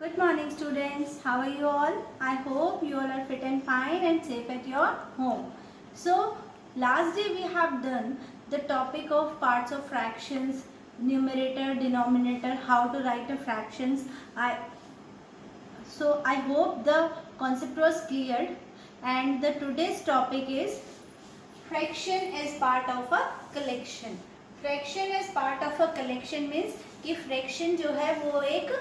Good morning students, how are you all? I hope you all are fit and fine and safe at your home. So last day we have done the topic of parts of fractions, numerator, denominator, how to write a fractions. I hope the concept was cleared, and the today's topic is fraction as part of a collection. Fraction as part of a collection means कि fraction जो है वो एक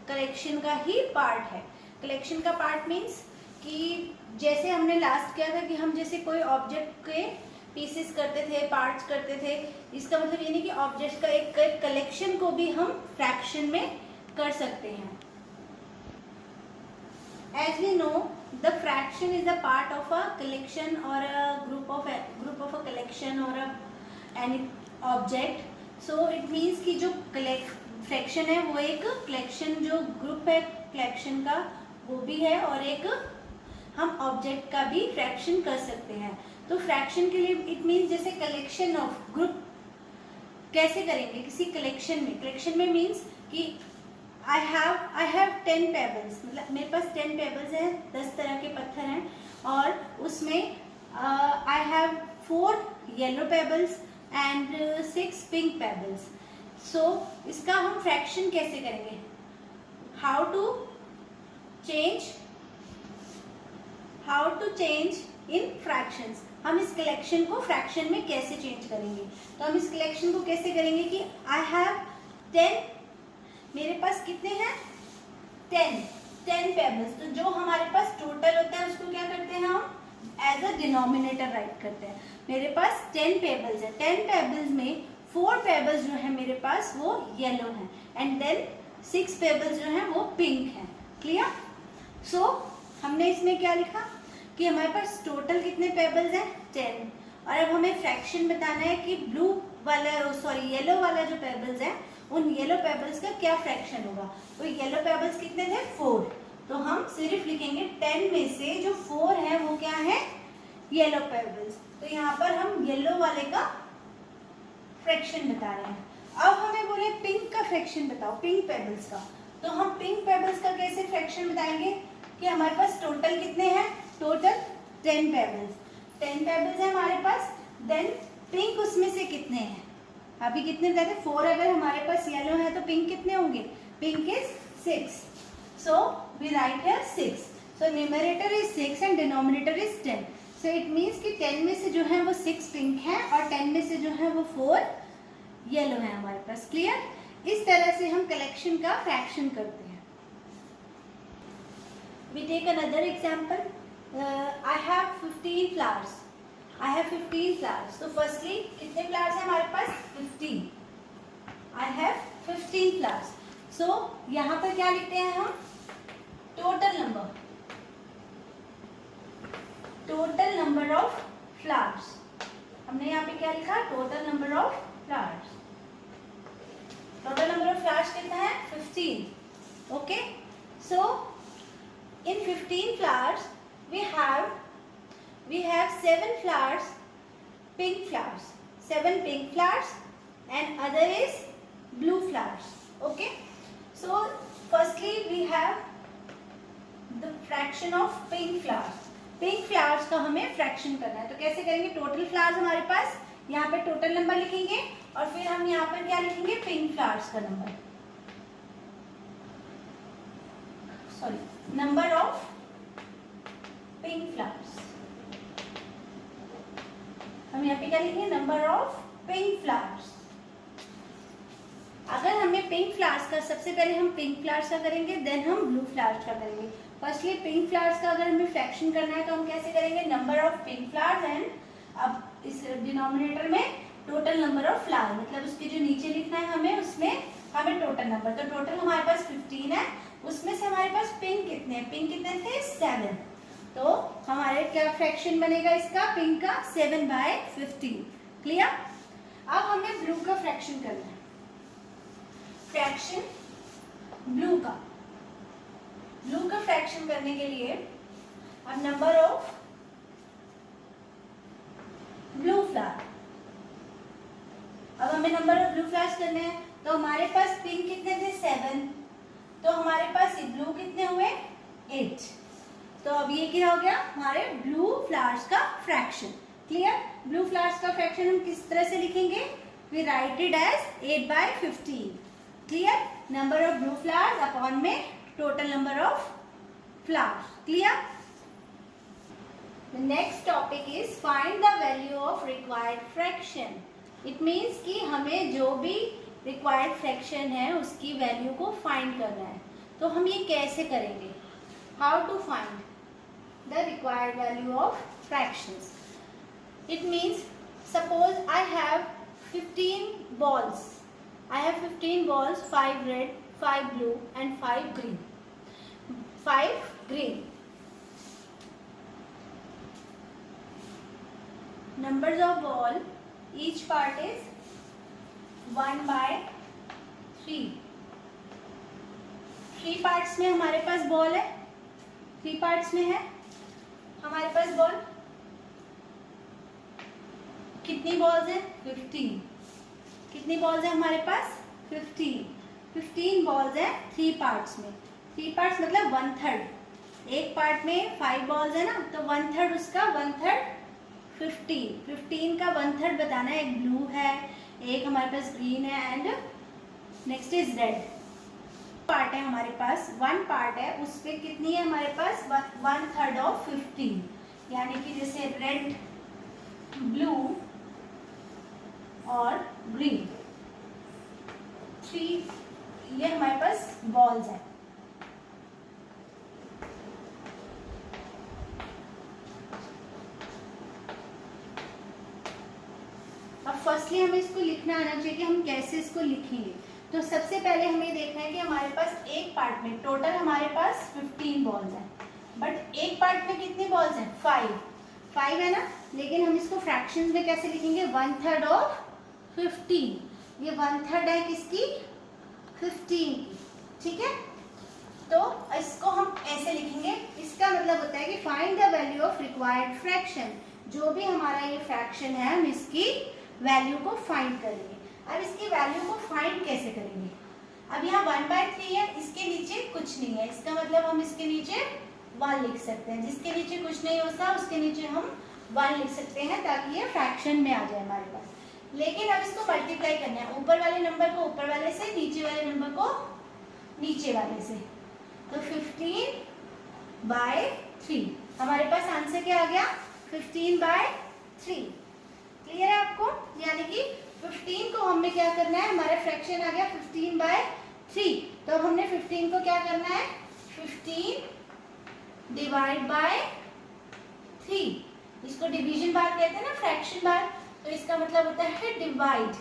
collection का ही part है. Collection का part means कि जैसे हमने लास्ट किया था कि हम जैसे कोई ऑब्जेक्ट के पीसेस करते थे, पार्ट्स करते थे, इसका मतलब ये नहीं कि ऑब्जेक्ट का एक कलेक्शन को भी हम फ्रैक्शन में कर सकते हैं. As we know, the fraction is a part of a collection or a group of a collection or any object. So it means कि जो फ्रैक्शन है वो एक कलेक्शन, जो ग्रुप है कलेक्शन का वो भी है, और एक हम ऑब्जेक्ट का भी फ्रैक्शन कर सकते हैं. तो फ्रैक्शन के लिए इट मीन्स जैसे कलेक्शन ऑफ ग्रुप कैसे करेंगे किसी कलेक्शन में. कलेक्शन में मीन्स कि I have 10 पेबल्स, मतलब मेरे पास 10 पेबल्स हैं, 10 तरह के पत्थर हैं, और उसमें I have 4 yellow pebbles and 6 pink pebbles. So इसका हम फ्रैक्शन कैसे करेंगे, how to change in fractions. हम इस कलेक्शन को फ्रैक्शन में कैसे चेंज करेंगे. तो हम इस कलेक्शन को कैसे करेंगे कि I have 10, मेरे पास कितने हैं 10 पेबल्स. तो जो हमारे पास टोटल होता है उसको क्या करते हैं हम एज अ डिनोमिनेटर राइट करते हैं. मेरे पास 10 पेबल्स है, 10 पेबल्स में 4 पेबल्स जो है मेरे पास वो येलो हैं, एंड देन 6 पेबल्स जो हैं वो पिंक हैं. क्लियर. सो हमने इसमें क्या लिखा कि हमारे पास टोटल कितने पेबल्स हैं 10, और अब हमें फ्रैक्शन बताना है कि येलो वाला जो पेबल्स है उन येलो पेबल्स का क्या फ्रैक्शन होगा. तो येलो पेबल्स कितने थे 4, तो हम सिर्फ लिखेंगे 10 में से जो 4 है वो क्या है येलो पेबल्स. तो यहाँ पर हम येलो वाले का फ्रैक्शन बता रहे हैं. अब हमें बोले पिंक का फ्रैक्शन बताओ, पिंक पेबल्स का. तो हम पिंक पेबल्स का कैसे फ्रैक्शन बताएंगे कि हमारे पास टोटल कितने हैं, टोटल 10 पेबल्स है हमारे पास. देन पिंक उसमें से कितने हैं, अभी कितने बताए थे 4. अगर हमारे पास येलो है तो पिंक कितने होंगे, pink is 6. So we write here 6. So numerator is 6 and denominator is 10. So it means कि 10 में से जो है वो 6 पिंक है और 10 में से जो है वो 4 येलो है हमारे पास. क्लियर. इस तरह से हम कलेक्शन का फ्रैक्शन करते हैं. We take another example. I have 15 flowers. I have 15 flowers. तो फर्स्टली कितने फ्लावर्स हैं हमारे पास 15. I have 15 flowers. So यहाँ पर क्या लिखते हैं हम टोटल नंबर ऑफ फ्लावर्स. हमने यहाँ पे क्या लिखा, total number of flowers. Total number of flowers कितना है 15. Okay. So in 15 flowers we have 7 flowers, pink flowers, 7 pink flowers, and other is blue flowers. Okay. So firstly we have the fraction of pink flowers. pink flowers का हमें fraction करना है. तो कैसे करेंगे, total flowers हमारे पास, यहाँ पे टोटल नंबर लिखेंगे और फिर हम यहाँ पर क्या लिखेंगे, पिंक फ्लावर्स का number, number of pink flowers. हम यहाँ पे क्या लिखेंगे, नंबर ऑफ पिंक फ्लावर्स. अगर हमें पिंक फ्लावर्स का, सबसे पहले हम पिंक फ्लावर्स का करेंगे, देन हम ब्लू फ्लावर्स का करेंगे. फर्स्टली पिंक फ्लावर्स का अगर हमें फ्रैक्शन करना है तो हम कैसे करेंगे, number of pink flowers and अब इस डिनोमिनेटर में टोटल नंबर ऑफ फ्लावर, मतलब उसके जो नीचे लिखना है हमें, उसमें हमें टोटल नंबर. तो टोटल हमारे पास 15 है, उसमें से हमारे पास पिंक कितने थे 7. तो हमारे क्या फ्रैक्शन बनेगा इसका, पिंक का 7/15. क्लियर. अब हमें ब्लू का फ्रैक्शन करना है. फ्रैक्शन ब्लू का फ्रैक्शन करने के लिए अब नंबर ऑफ ब्लू फ्लावर, अब हमें नंबर ऑफ ब्लू फ्लावर्स करने हैं. तो हमारे पास पिंक कितने थे 7, तो हमारे पास ब्लू कितने हुए 8। तो अब ये क्या हो गया हमारे ब्लू फ्लावर्स का फ्रैक्शन। क्लियर। ब्लू फ्लावर्स का फ्रैक्शन हम किस तरह से लिखेंगे, we write it as 8/15। Clear. Number of blue flowers upon में total number of flowers. Clear. The next topic is find the value of required fraction. It means कि हमें जो भी required fraction है उसकी वैल्यू को फाइंड करना है। तो हम ये कैसे करेंगे, how to find the required value of fractions. It means suppose I have 15 balls. I have 15 balls, 5 red, 5 blue and 5 green. 5 green. Numbers of ball, each part is 1/3. 3 parts में हमारे पास बॉल है, 3 पार्ट्स में है हमारे पास ball. कितनी balls है 15। कितनी balls है हमारे पास 15 बॉल्स है 3 पार्ट्स में। 3 पार्ट्स मतलब 1/3। एक पार्ट में 5 बॉल्स है ना, तो 1/3 उसका 1/3 15 का 1/3 बताना है। एक ब्लू है, एक हमारे पास ग्रीन है and next is red. Part है हमारे पास, 1 पार्ट है, उस पे कितनी है हमारे पास 1/3 ऑफ 15। यानी कि जैसे रेड, ब्लू और ग्रीन 3 ये हमारे पास बॉल्स है। फर्स्टली हमें इसको लिखना आना चाहिए कि हम कैसे इसको लिखेंगे। तो सबसे पहले हमें देखना है कि हमारे पास एक पार्ट में टोटल हमारे पास 15 बॉल्स हैं, बट एक पार्ट में कितनी बॉल्स हैं 5 है ना। लेकिन हम इसको फ्रैक्शंस में कैसे लिखेंगे 1/3 ऑफ 15। ये 1/3 है किसकी 15 की। ठीक है, तो इसको हम ऐसे लिखेंगे। इसका मतलब होता है कि find the value of required fraction. जो भी हमारा ये फ्रैक्शन है हम इसकी वैल्यू को फाइंड करेंगे। अब इसकी वैल्यू को फाइंड कैसे करेंगे, अब यहाँ 1/3 है, इसके नीचे कुछ नहीं है, इसका मतलब हम इसके नीचे 1 लिख सकते हैं। जिसके नीचे कुछ नहीं होता उसके नीचे हम 1 लिख सकते हैं ताकि ये फ्रैक्शन में आ जाए हमारे पास। लेकिन अब इसको मल्टीप्लाई करना है, ऊपर वाले नंबर को ऊपर वाले से, नीचे वाले नंबर को नीचे वाले से। तो 15/3 हमारे पास आंसर क्या आ गया 15/3। क्लियर है आपको। यानी कि 15 को हमें क्या करना है, हमारा फ्रैक्शन आ गया 15/3। तो अब हमने 15 को क्या करना है 15 डिवाइड बाय 3। इसको डिवीजन बार कहते हैं ना, फ्रैक्शन बार। तो इसका मतलब होता है डिवाइड।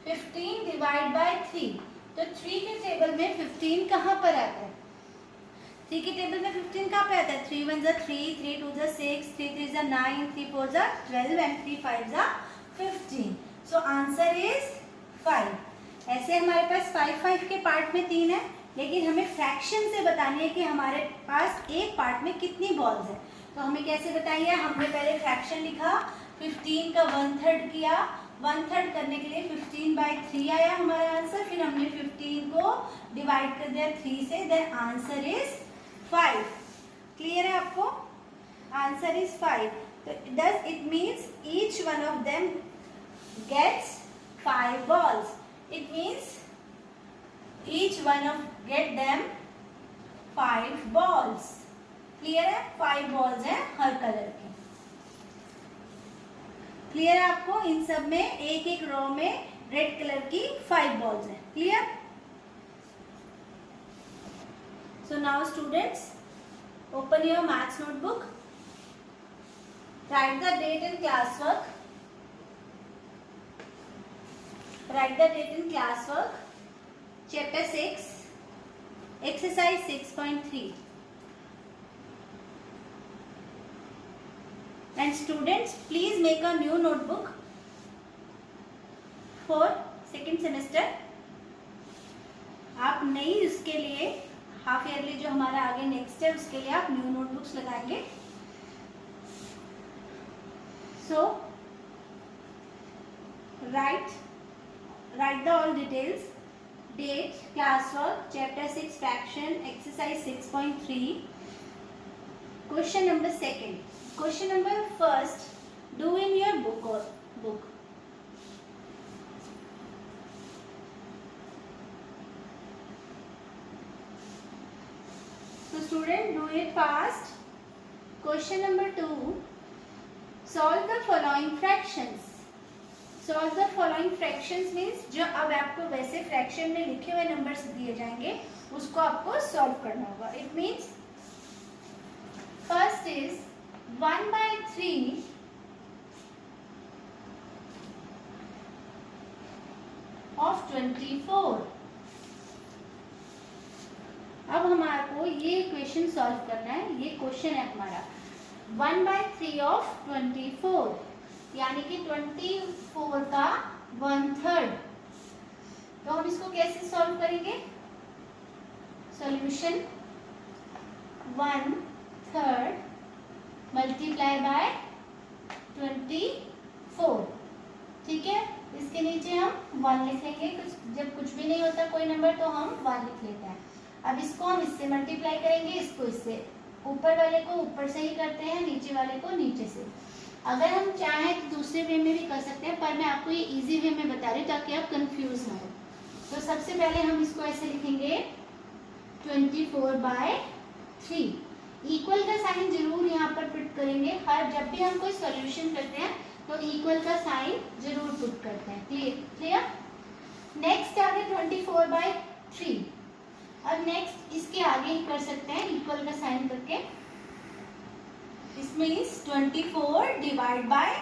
15 divide by 3। तो 3 के टेबल में 15 कहाँ पर आता है, 3 के टेबल में 15 कहाँ पे आता है 3 1 3, 3 2 6, 3 3 9, 3 4 12 एंड 3 5 15। So answer is 5। ऐसे हमारे पास 5 के पार्ट में 3 है, लेकिन हमें फ्रैक्शन से बतानी है कि हमारे पास एक पार्ट में कितनी बॉल्स है। तो हमें कैसे बताइए, हमने पहले फ्रैक्शन लिखा, 15 का 1/3 किया, 1/3 करने के लिए 15/3 आया हमारा आंसर। फिर हमने 15 को डिवाइड कर दिया 3 से, देन आंसर इज 5। क्लियर है आपको, आंसर इज 5। तो does it means each one of them gets 5 balls. It means each one of get them 5 balls. Clear है, 5 बॉल्स हैं हर कलर की। क्लियर है आपको, इन सब में एक एक रो में रेड कलर की 5 बॉल्स हैं। Clear. So now students, open your maths notebook. Write the date and classwork. Write the date and classwork. Chapter 6, exercise 6.3. And students, please make a new notebook for second semester. आप नई उसके लिए half yearly जो हमारा आगे next है उसके लिए आप न्यू नोटबुक्स लगाएंगे। So write the all details. Date, classwork, chapter 6 fraction, exercise 6.3. Question number second. Question number first, do in your book. So student, do it fast. Question number 2, solve the following fractions. Solve the following fractions means जो अब आपको वैसे fraction में लिखे हुए numbers दिए जाएंगे उसको आपको सॉल्व करना होगा. It means first is 1/3 of 24. अब हमारे को ये इक्वेशन सॉल्व करना है. ये क्वेश्चन है हमारा 1/3 of 24 यानी कि 24 का 1/3. तो हम इसको कैसे सॉल्व करेंगे? Solution 1/3 multiply by 24. ठीक है, इसके नीचे हम 1 लिख लेंगे. जब कुछ भी नहीं होता कोई नंबर तो हम 1 लिख लेते हैं. अब इसको हम इससे मल्टीप्लाई करेंगे, इसको इससे. ऊपर वाले को ऊपर से ही करते हैं, नीचे वाले को नीचे से. अगर हम चाहें तो दूसरे वे में भी कर सकते हैं, पर मैं आपको ये इजी वे में बता रही हूँ ताकि आप कंफ्यूज ना हो. तो सबसे पहले हम इसको ऐसे लिखेंगे 24/3. इक्वल का साइन जरूर यहाँ पर पुट करेंगे. हर जब भी हम कोई सॉल्यूशन करते हैं तो इक्वल का साइन जरूर पुट करते हैं. क्लियर. नेक्स्ट आ गया 24/3. अब नेक्स्ट इसके आगे ही कर सकते हैं इक्वल का साइन करके. इसमें इस 24 डिवाइड बाय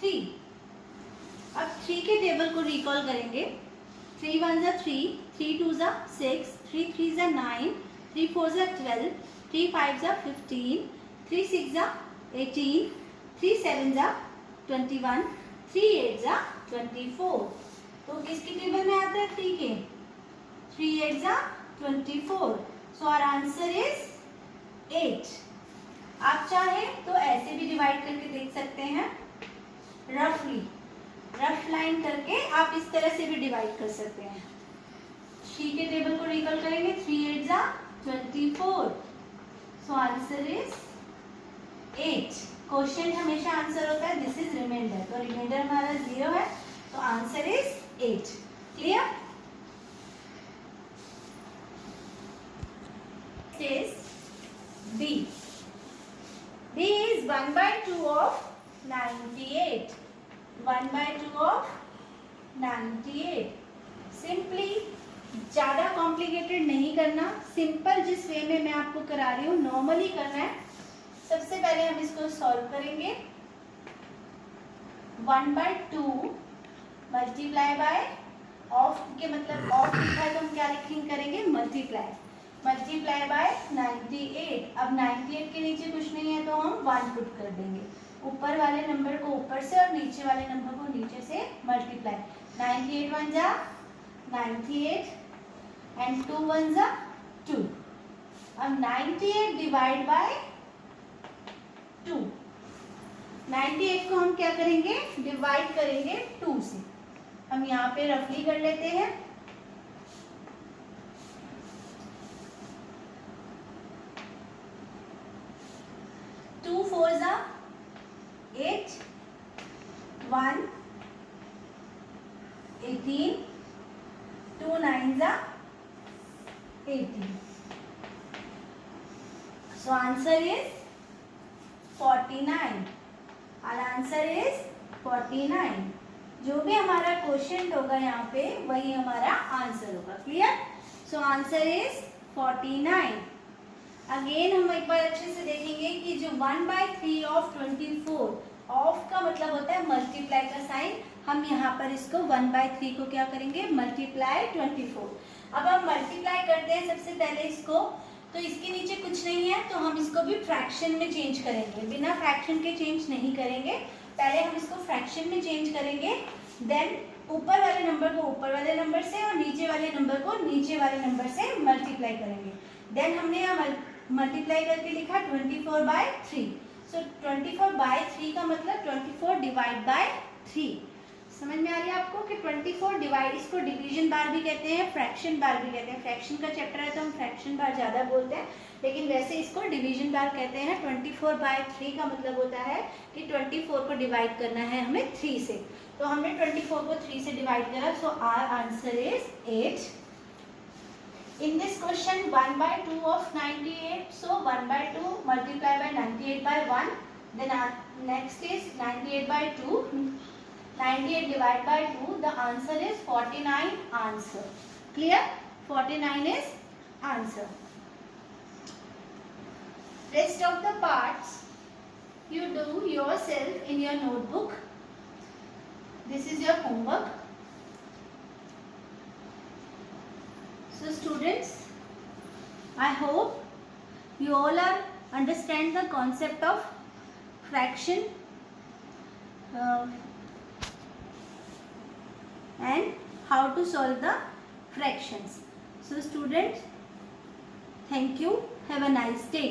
3. अब 3 के टेबल को रिकॉल करेंगे. 3 1 जा 3, 3 2 जा 6, 3 3 जा 9, 3 4 जा 12, 3 5 जा 15, 3 6 जा 18, 3 7 जा 21, 3 8 जा 24. तो किसके टेबल में आता है? 3 के. 3 8 जा 24. So our answer is 8. आप चाहे तो ऐसे भी डिवाइड करके देख सकते हैं. रफ लाइन करके आप इस तरह से भी डिवाइड कर सकते हैं. 3 के टेबल को रिकॉल करेंगे. 3 8 जा 24. So answer is 8. क्वेश्चन हमेशा आंसर होता है दिस इज रिमाइंडर. तो रिमाइंडर हमारा 0 है तो answer is 8. Clear. B. B is 1/2 of 98. 1/2 of 98. Simply ज़्यादा कॉम्प्लिकेटेड नहीं करना. सिंपल जिस वे में मैं आपको करा रही हूँ नॉर्मली करना है. सबसे पहले हम इसको सॉल्व करेंगे. 1/2 मल्टीप्लाई बाय ऑफ के मतलब ऑफ लिखा है तो हम क्या लिखेंगे करेंगे मल्टीप्लाई. Multiply by 98. अब 98 के नीचे कुछ नहीं है तो हम 1 पुट कर देंगे. ऊपर वाले नंबर को ऊपर से और नीचे वाले नंबर को नीचे से मल्टीप्लाई. 98 1 जा 98 एंड 2 1 जा 2. अब 98 डिवाइड बाय 2. 98 को हम क्या करेंगे? डिवाइड करेंगे 2 से. हम यहाँ पे रफली कर लेते हैं. 2 4 जा 8, 1 18, 2 9 जा 18. So answer is 49. Our answer is 49. जो भी हमारा क्वेश्चन होगा यहाँ पे वही हमारा आंसर होगा. Clear. So answer is 49. Again हम एक बार अच्छे से देखेंगे कि जो 1/3 of 24 ऑफ का मतलब होता है मल्टीप्लाई का साइन. हम यहाँ पर इसको 1/3 को क्या करेंगे? मल्टीप्लाई 24. अब हम मल्टीप्लाई करते हैं सबसे पहले इसको, तो इसके नीचे कुछ नहीं है तो हम इसको भी फ्रैक्शन में चेंज करेंगे. बिना फ्रैक्शन के चेंज नहीं करेंगे. पहले हम इसको फ्रैक्शन में चेंज करेंगे, देन ऊपर वाले नंबर को ऊपर वाले नंबर से और नीचे वाले नंबर को नीचे वाले नंबर से मल्टीप्लाई करेंगे. देन हमने यहाँ मल्टीप्लाई करके लिखा 24/3. सो 24/3 का मतलब 24 डिवाइड बाय 3. समझ में आ रही है आपको कि 24 डिवाइड, इसको डिवीजन बार भी कहते हैं, फ्रैक्शन बार भी कहते हैं। फ्रैक्शन का चैप्टर है तो हम फ्रैक्शन बार ज़्यादा बोलते हैं, लेकिन वैसे इसको डिवीजन बार कहते हैं। 24/3 का मतलब होता है कि 24 को डिवाइड करना है हमें 3 से। तो हमने 24 को 3 से डिवाइड करा, so our answer is 8। In this question 1/2 of 98, so 1/2 multiply by 98/1, then next is 98/2, 98 divided by 2, the answer is 49 answer. Clear? 49 is answer. Rest of the parts you do yourself in your notebook. This is your homework. So students, I hope you all are understand the concept of fraction and how to solve the fractions. So students, thank you. Have a nice day.